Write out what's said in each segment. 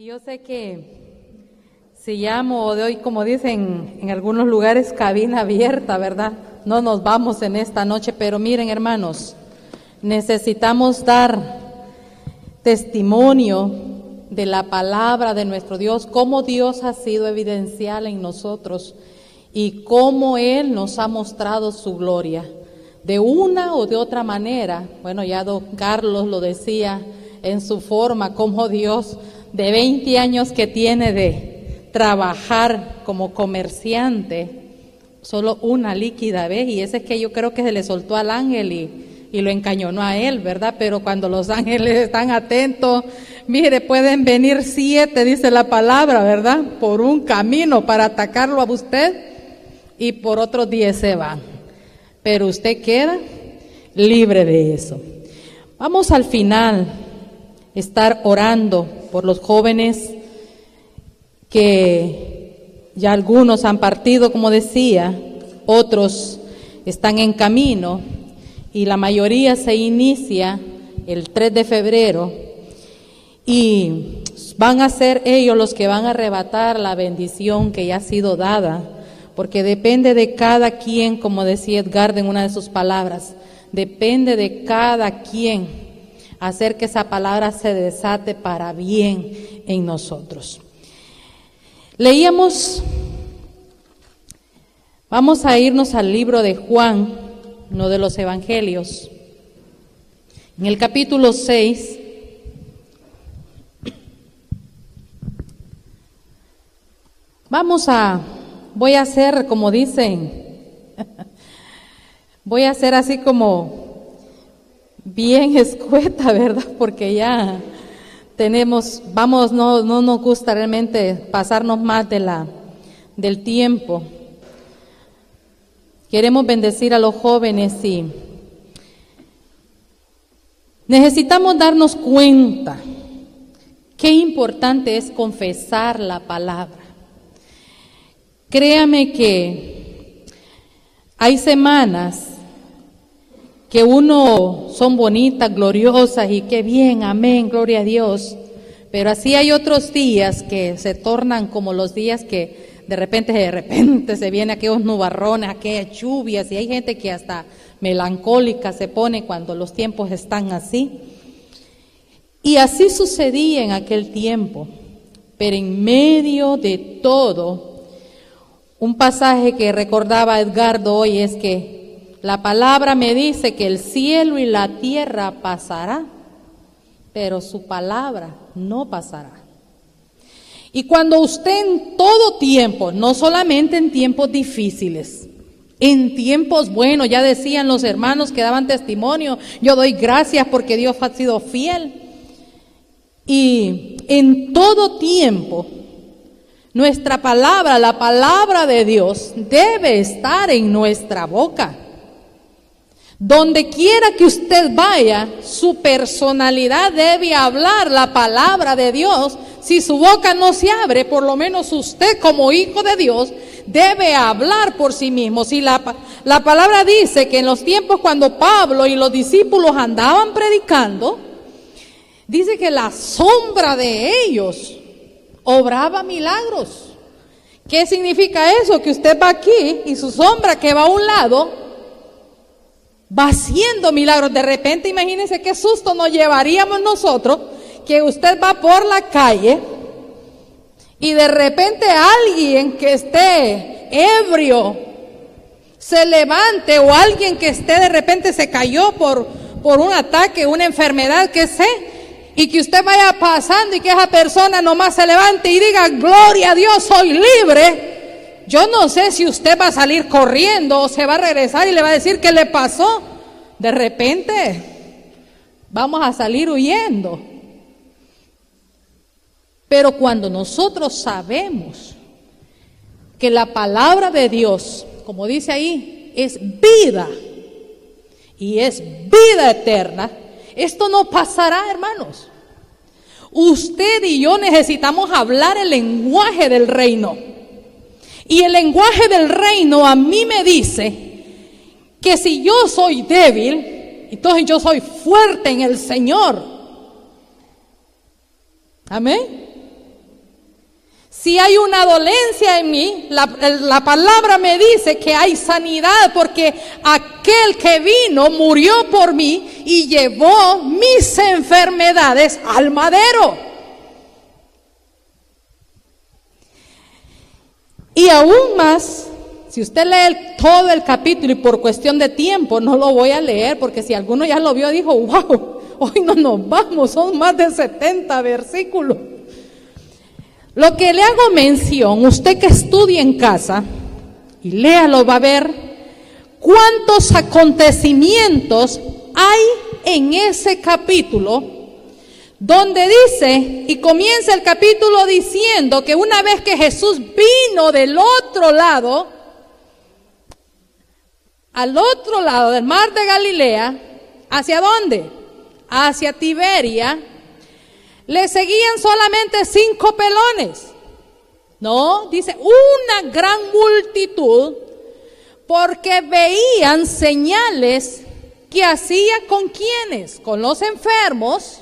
Yo sé que si llamo o doy, como dicen en algunos lugares, cabina abierta, ¿verdad? No nos vamos en esta noche, pero miren, hermanos, necesitamos dar testimonio de la palabra de nuestro Dios, cómo Dios ha sido evidencial en nosotros y cómo Él nos ha mostrado su gloria. De una o de otra manera, bueno, ya don Carlos lo decía en su forma, cómo Dios, de 20 años que tiene de trabajar como comerciante, solo una líquida vez, y ese es que yo creo que se le soltó al ángel y lo encañonó a él, ¿verdad? Pero cuando los ángeles están atentos, mire, pueden venir 7, dice la palabra, ¿verdad? Por un camino para atacarlo a usted y por otros 10 se van. Pero usted queda libre de eso. Vamos al final estar orando por los jóvenes que ya algunos han partido, como decía, otros están en camino y la mayoría se inicia el 3 de febrero y van a ser ellos los que van a arrebatar la bendición que ya ha sido dada, porque depende de cada quien, como decía Edgar en una de sus palabras, depende de cada quien hacer que esa palabra se desate para bien en nosotros. Leíamos, vamos a irnos al libro de Juan, uno de los evangelios, en el capítulo 6, voy a hacer como dicen, voy a hacer así como bien escueta, ¿verdad? Porque ya tenemos, no nos gusta realmente pasarnos más del tiempo. Queremos bendecir a los jóvenes y necesitamos darnos cuenta qué importante es confesar la palabra. Créame que hay semanas que son bonitas, gloriosas y qué bien, amén, gloria a Dios. Pero así hay otros días que se tornan como los días que de repente se vienen aquellos nubarrones, aquellas lluvias, y hay gente que hasta melancólica se pone cuando los tiempos están así. Y así sucedía en aquel tiempo, pero en medio de todo, un pasaje que recordaba Edgardo hoy es que la palabra me dice que el cielo y la tierra pasará, pero su palabra no pasará. Y cuando usted en todo tiempo, no solamente en tiempos difíciles, en tiempos buenos, ya decían los hermanos que daban testimonio, yo doy gracias porque Dios ha sido fiel. Y en todo tiempo, nuestra palabra, la palabra de Dios, debe estar en nuestra boca. Donde quiera que usted vaya, su personalidad debe hablar la palabra de Dios. Si su boca no se abre, por lo menos usted como hijo de Dios debe hablar por sí mismo. Si la palabra dice que en los tiempos cuando Pablo y los discípulos andaban predicando, dice que la sombra de ellos obraba milagros. ¿Qué significa eso? Que usted va aquí y su sombra que va a un lado va haciendo milagros. De repente, imagínense qué susto nos llevaríamos nosotros, que usted va por la calle y de repente alguien que esté ebrio se levante, o alguien que esté de repente se cayó por un ataque, una enfermedad, que sé, y que usted vaya pasando y que esa persona nomás se levante y diga, gloria a Dios, soy libre. Yo no sé si usted va a salir corriendo o se va a regresar y le va a decir qué le pasó. De repente vamos a salir huyendo. Pero cuando nosotros sabemos que la palabra de Dios, como dice ahí, es vida y es vida eterna, esto no pasará, hermanos. Usted y yo necesitamos hablar el lenguaje del reino. Y el lenguaje del reino a mí me dice que si yo soy débil, entonces yo soy fuerte en el Señor. Amén. Si hay una dolencia en mí, la palabra me dice que hay sanidad, porque aquel que vino murió por mí y llevó mis enfermedades al madero. Y aún más, si usted lee todo el capítulo, y por cuestión de tiempo no lo voy a leer, porque si alguno ya lo vio dijo, wow, hoy no nos vamos, son más de 70 versículos. Lo que le hago mención, usted que estudie en casa y léalo, va a ver cuántos acontecimientos hay en ese capítulo, donde dice, y comienza el capítulo diciendo que una vez que Jesús vino del otro lado, al otro lado del mar de Galilea, ¿hacia dónde? Hacia Tiberia. Le seguían solamente 5 pelones. No, dice una gran multitud, porque veían señales que hacía con quienes, con los enfermos.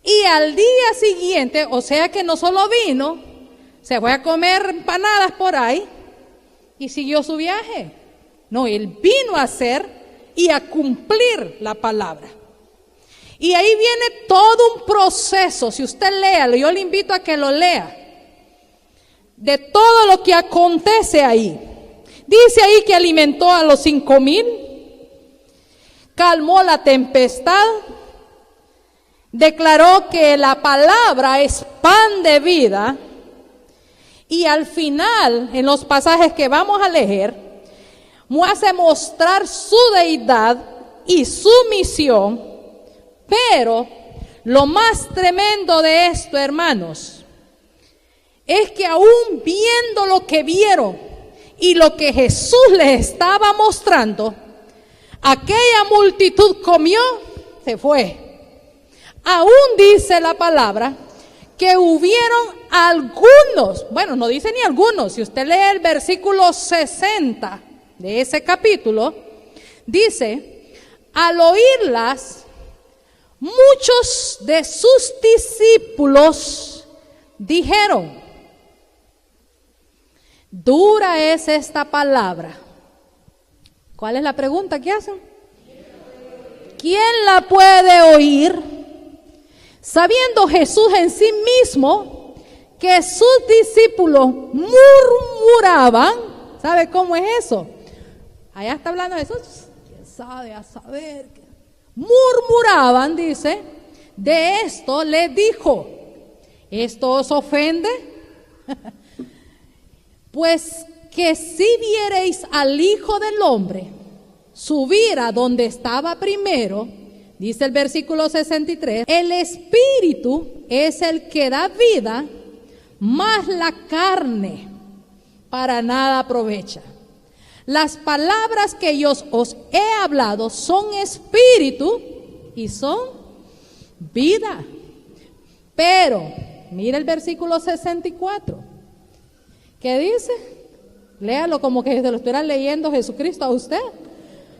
Y al día siguiente, o sea que no solo vino, se fue a comer empanadas por ahí y siguió su viaje. No, él vino a hacer y a cumplir la palabra. Y ahí viene todo un proceso. Si usted léalo, yo le invito a que lo lea, de todo lo que acontece ahí. Dice ahí que alimentó a los 5,000, calmó la tempestad, declaró que la palabra es pan de vida, y al final, en los pasajes que vamos a leer, hace mostrar su deidad y su misión. Pero lo más tremendo de esto, hermanos, es que aún viendo lo que vieron y lo que Jesús les estaba mostrando, aquella multitud comió, se fue. Aún dice la palabra que hubieron algunos, bueno, no dice ni algunos, si usted lee el versículo 60 de ese capítulo, dice, al oírlas, muchos de sus discípulos dijeron, dura es esta palabra. ¿Cuál es la pregunta que hacen? ¿Quién la puede oír? Sabiendo Jesús en sí mismo que sus discípulos murmuraban. ¿Sabe cómo es eso? Allá está hablando Jesús. ¿Quién sabe? A saber. Murmuraban, dice. De esto le dijo, ¿esto os ofende? Pues que si viereis al Hijo del Hombre subir a donde estaba primero, dice el versículo 63, el Espíritu es el que da vida, mas la carne para nada aprovecha. Las palabras que yo os he hablado son espíritu y son vida. Pero, mira el versículo 64. ¿Qué dice? Léalo como que se lo estuviera leyendo Jesucristo a usted.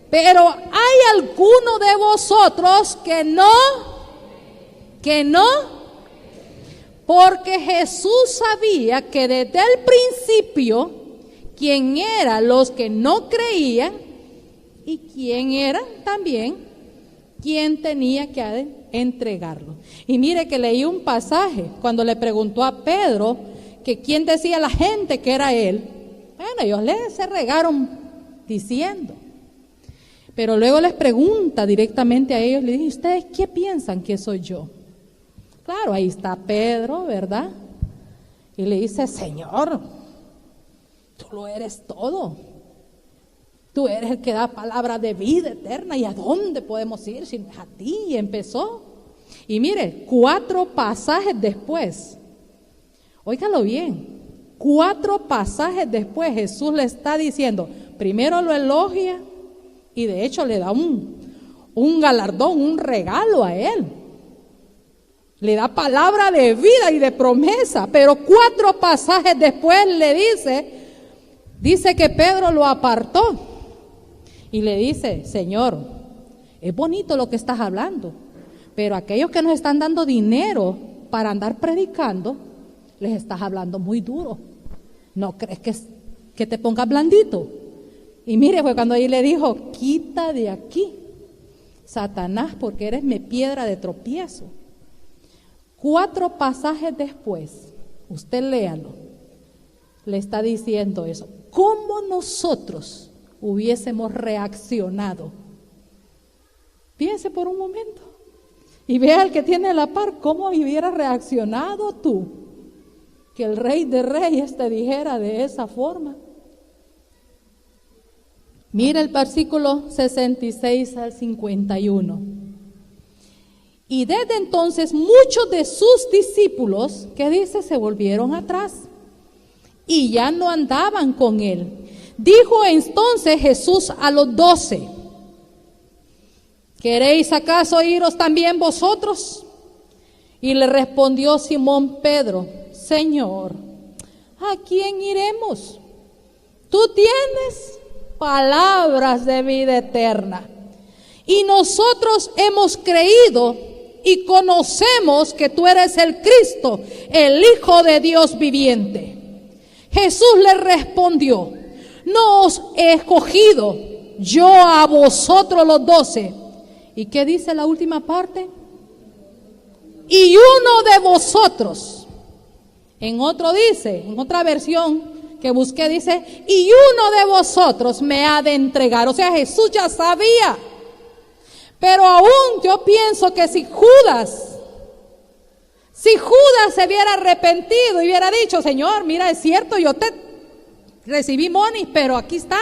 Pero hay alguno de vosotros que no, porque Jesús sabía que desde el principio quién eran los que no creían y quién era también quien tenía que entregarlo. Y mire que leí un pasaje cuando le preguntó a Pedro que quién decía la gente que era él. Bueno, ellos se regaron diciendo. Pero luego les pregunta directamente a ellos, le dice, ¿ustedes qué piensan que soy yo? Claro, ahí está Pedro, ¿verdad? Y le dice, Señor, tú lo eres todo. Tú eres el que da palabra de vida eterna. ¿Y a dónde podemos ir si no es a ti? Y empezó. Y mire, 4 pasajes después, óigalo bien, 4 pasajes después Jesús le está diciendo, primero lo elogia y de hecho le da un galardón, un regalo a él. Le da palabra de vida y de promesa, pero 4 pasajes después le dice que Pedro lo apartó y le dice, Señor, es bonito lo que estás hablando, pero aquellos que nos están dando dinero para andar predicando, les estás hablando muy duro. ¿No crees que te pongas blandito? Y mire, fue cuando ahí le dijo, quita de aquí, Satanás, porque eres mi piedra de tropiezo. 4 pasajes después, usted léalo, le está diciendo eso. ¿Cómo nosotros hubiésemos reaccionado? Piense por un momento y vea al que tiene a la par, ¿cómo hubiera reaccionado tú? Que el Rey de Reyes te dijera de esa forma. Mira el versículo 66 al 51. Y desde entonces muchos de sus discípulos, ¿qué dice? Se volvieron atrás y ya no andaban con él. Dijo entonces Jesús a los 12, ¿queréis acaso iros también vosotros? Y le respondió Simón Pedro, Señor, ¿a quién iremos? Tú tienes palabras de vida eterna, y nosotros hemos creído y conocemos que tú eres el Cristo, el Hijo de Dios viviente. Jesús le respondió, no os he escogido yo a vosotros los 12. ¿Y qué dice la última parte? Y uno de vosotros. En otro dice, en otra versión que busqué dice, y uno de vosotros me ha de entregar. O sea, Jesús ya sabía. Pero aún yo pienso que si Judas se hubiera arrepentido y hubiera dicho, Señor, mira, es cierto, yo te recibí money, pero aquí está.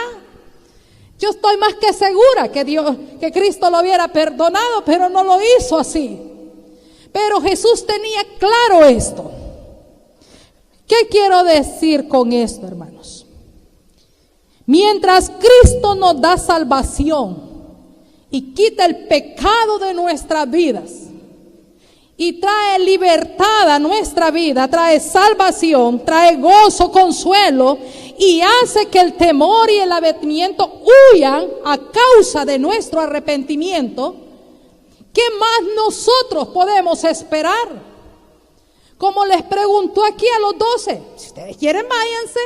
Yo estoy más que segura que Cristo lo hubiera perdonado, pero no lo hizo así. Pero Jesús tenía claro esto. ¿Qué quiero decir con esto, hermanos? Mientras Cristo nos da salvación y quita el pecado de nuestras vidas y trae libertad a nuestra vida, trae salvación, trae gozo, consuelo y hace que el temor y el abatimiento huyan a causa de nuestro arrepentimiento, ¿qué más nosotros podemos esperar? Como les preguntó aquí a los 12, si ustedes quieren, váyanse.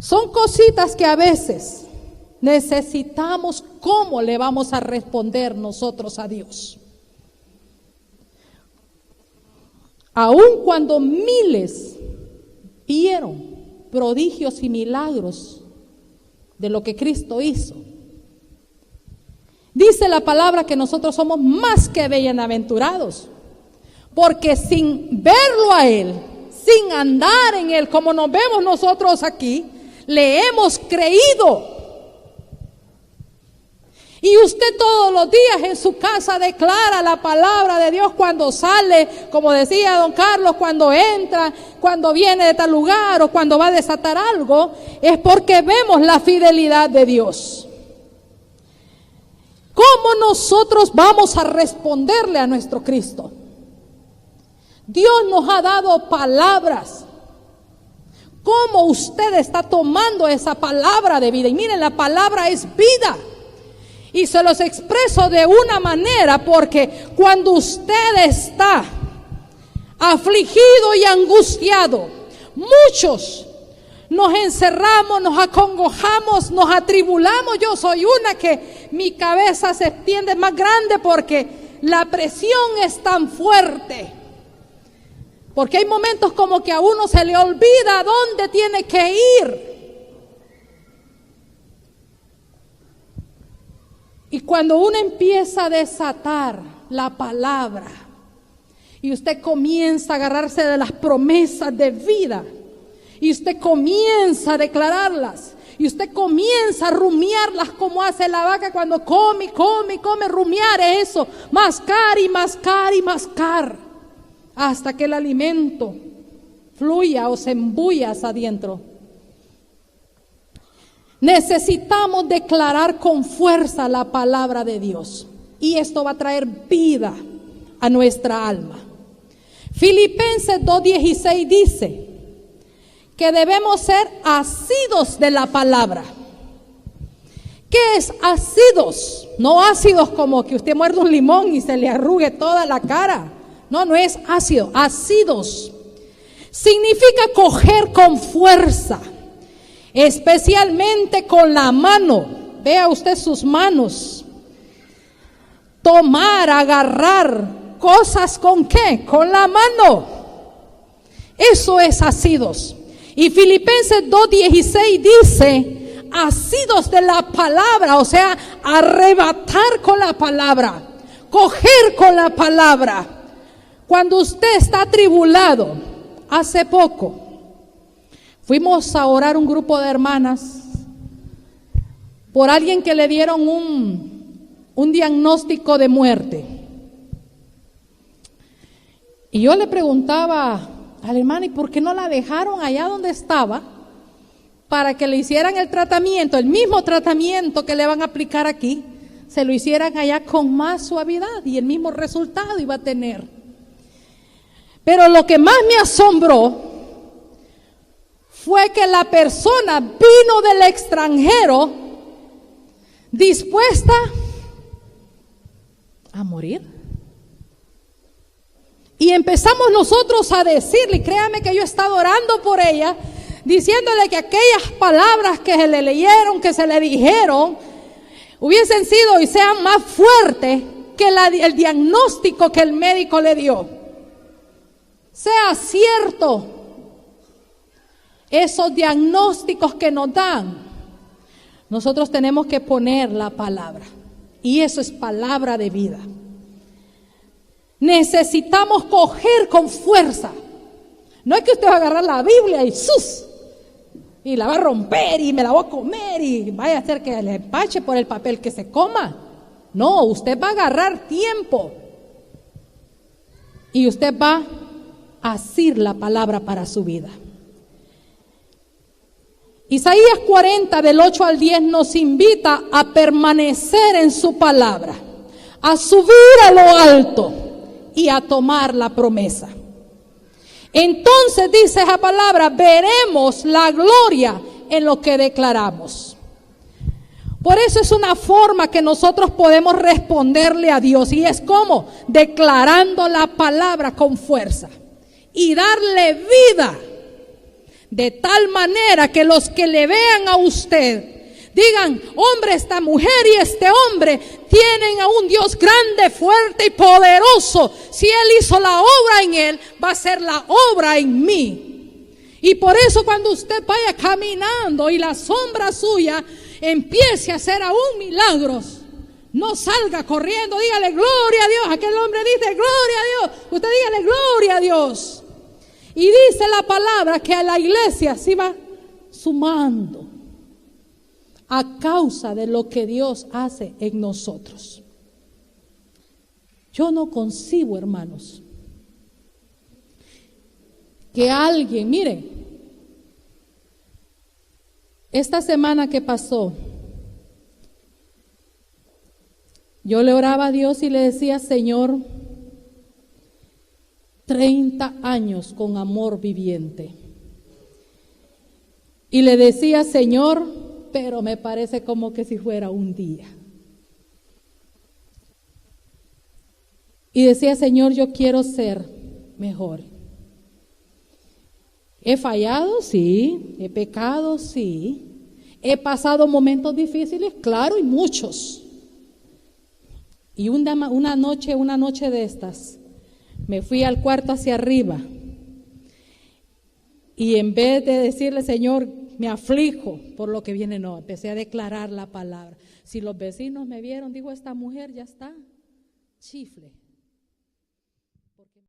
Son cositas que a veces necesitamos. ¿Cómo le vamos a responder nosotros a Dios? Aun cuando miles vieron prodigios y milagros de lo que Cristo hizo, dice la palabra que nosotros somos más que bienaventurados, porque sin verlo a Él, sin andar en Él como nos vemos nosotros aquí, le hemos creído. Y usted todos los días en su casa declara la palabra de Dios cuando sale, como decía don Carlos, cuando entra, cuando viene de tal lugar o cuando va a desatar algo, es porque vemos la fidelidad de Dios. ¿Cómo nosotros vamos a responderle a nuestro Cristo? Dios nos ha dado palabras. ¿Cómo usted está tomando esa palabra de vida? Y miren, la palabra es vida. Y se los expreso de una manera porque cuando usted está afligido y angustiado, muchos nos encerramos, nos acongojamos, nos atribulamos. Yo soy una que mi cabeza se extiende más grande porque la presión es tan fuerte. Porque hay momentos como que a uno se le olvida a dónde tiene que ir. Y cuando uno empieza a desatar la palabra y usted comienza a agarrarse de las promesas de vida y usted comienza a declararlas y usted comienza a rumiarlas como hace la vaca cuando come, rumiar eso, mascar y mascar y mascar hasta que el alimento fluya o se embulla hacia adentro. Necesitamos declarar con fuerza la palabra de Dios y esto va a traer vida a nuestra alma. Filipenses 2:16 dice que debemos ser asidos de la palabra. ¿Qué es asidos? No ácidos como que usted muerde un limón y se le arrugue toda la cara. No es ácido, ácidos. Significa coger con fuerza, especialmente con la mano. Vea usted sus manos. Tomar, agarrar cosas ¿con qué? Con la mano. Eso es asidos. Y Filipenses 2:16 dice, asidos de la palabra, o sea, arrebatar con la palabra, coger con la palabra. Cuando usted está atribulado, hace poco fuimos a orar un grupo de hermanas por alguien que le dieron un diagnóstico de muerte. Y yo le preguntaba a la hermana, ¿y por qué no la dejaron allá donde estaba para que le hicieran el tratamiento, el mismo tratamiento que le van a aplicar aquí, se lo hicieran allá con más suavidad y el mismo resultado iba a tener? Pero lo que más me asombró fue que la persona vino del extranjero dispuesta a morir. Y empezamos nosotros a decirle, créame que yo he estado orando por ella, diciéndole que aquellas palabras que se le leyeron, que se le dijeron, hubiesen sido y sean más fuertes que el diagnóstico que el médico le dio. Sea cierto esos diagnósticos que nos dan, nosotros tenemos que poner la palabra. Y eso es palabra de vida. Necesitamos coger con fuerza. No es que usted va a agarrar la Biblia y la va a romper y me la voy a comer y vaya a hacer que le empache por el papel que se coma. No, usted va a agarrar tiempo y usted va a asir la palabra para su vida. Isaías 40 del 8 al 10 nos invita a permanecer en su palabra, a subir a lo alto y a tomar la promesa. Entonces dice esa palabra, veremos la gloria en lo que declaramos. Por eso es una forma que nosotros podemos responderle a Dios, y es como declarando la palabra con fuerza y darle vida, de tal manera que los que le vean a usted digan, hombre, esta mujer y este hombre tienen a un Dios grande, fuerte y poderoso. Si Él hizo la obra en él, va a hacer la obra en mí. Y por eso cuando usted vaya caminando y la sombra suya empiece a hacer aún milagros, no salga corriendo, dígale gloria a Dios. Aquel hombre dice gloria a Dios, usted dígale gloria a Dios. Y dice la palabra que a la iglesia se va sumando a causa de lo que Dios hace en nosotros. Yo no concibo, hermanos, que alguien, mire, esta semana que pasó, yo le oraba a Dios y le decía, Señor, 30 años con amor viviente. Y le decía, Señor, pero me parece como que si fuera un día. Y decía, Señor, yo quiero ser mejor. He fallado, sí. He pecado, sí. He pasado momentos difíciles, claro, y muchos. Y una noche de estas, me fui al cuarto hacia arriba. Y en vez de decirle, Señor, me aflijo por lo que viene, no, empecé a declarar la palabra. Si los vecinos me vieron, dijo, esta mujer ya está chifle.